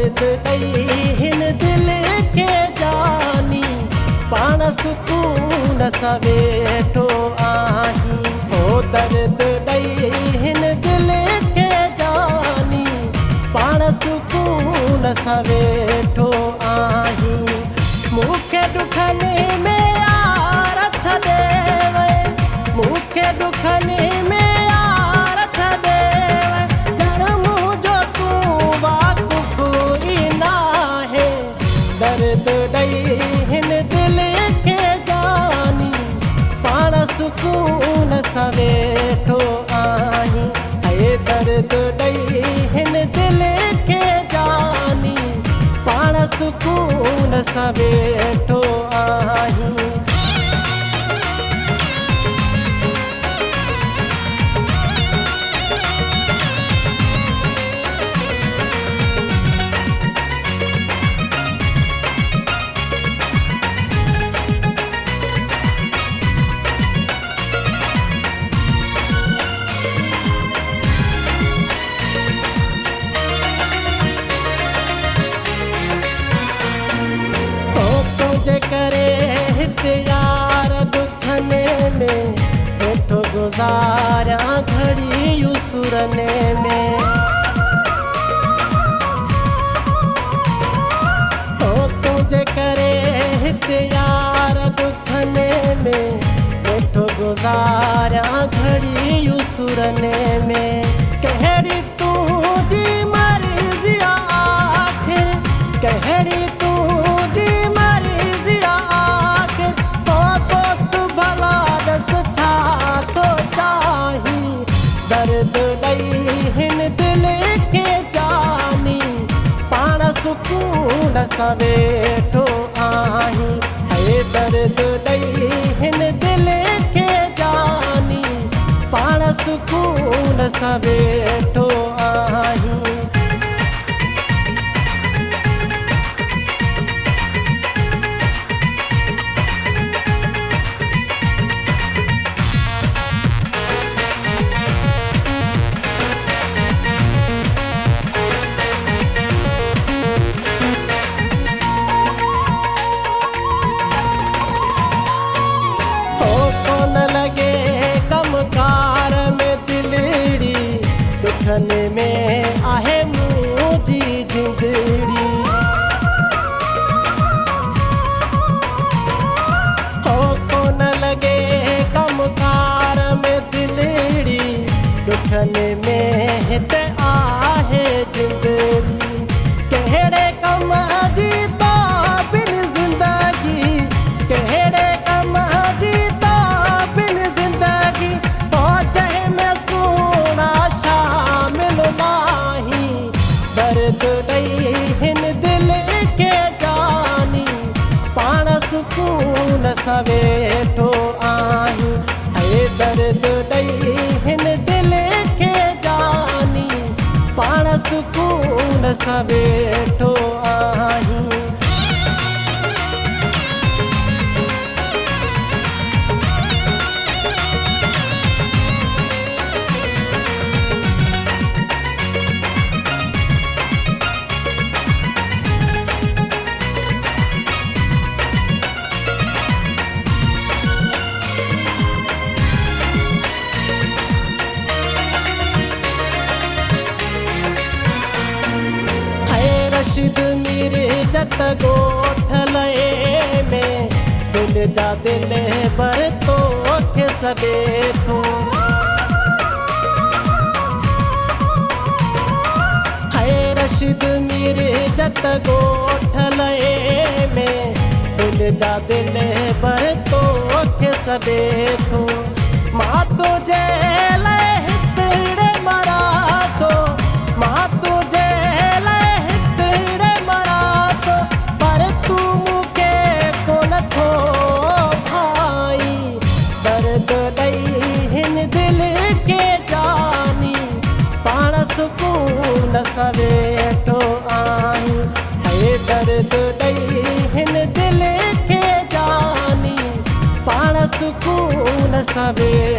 दर्द ॾई हिन दिल खे जानी पाण सुकून सां वेठो आहीं। हो दर्द ॾई हिन दिल खे जानी पाण सुकून सां वेठो आहीं। मूंखे ॾुखनि में यार छॾे वए, मूंखे ॾुखनि में यार छॾे वए, ॼण मुंहिंजो तूं वाक़ुफ़ ई नाहे। दर्द ॾई हिन दिल खे जानी पाण सुकून सां वेठो आहीं। ऐं दर्द ॾई हिन दिल खे जानी पाण सुकून सां वेठो आहीं। करे हिते यार दुखने में वेठो गुज़ारिया घड़ी युसुरने में। तुझे करे हिते यार दुखने में वेठो गुज़ारिया घड़ी युसुरने में। कहिड़ी तुझी मर्ज़ी आखिर, कहिड़ी तुझी दर्द ॾई हिन दिल खे जानी पाण सुकून सां वेठो आहीं। ऐं दर्द ॾई हिन दिल खे जानी पाण सुकून सां वेठो आहीं। कमकार में दिलड़ी दुखने में आहे मुंहिंजी जिंदड़ी। हो कोन लॻे कमकार में दिलड़ी दुखने में हिते आहे जिंदड़ी। कहिड़े कम जी तो बिन ज़िंदगी, कहिड़े कम जी तो बिन ज़िंदगी, दर्द ॾई हिन दिल खे जानी पाण सुकून सां वेठो आहीं। ऐं दर्द ॾई हिन दिल खे जानी पाण सुकून सां वेठो आहीं। रशीद मिर्ज़त ॻोठ लए में दिल जा दिल भर तोखे सॾे थो। हाय रशीद मिर्ज़त ॻोठ लए में दिल जा दिल भर तोखे सॾे थो। मां तुंहिंजे लाइ हिते मरा थो, मां तुंहिंजे सुकून सां वेठो आहीं। ऐं दर्द ॾई हिन दिल खे जानी पाण सुकून सां वेठो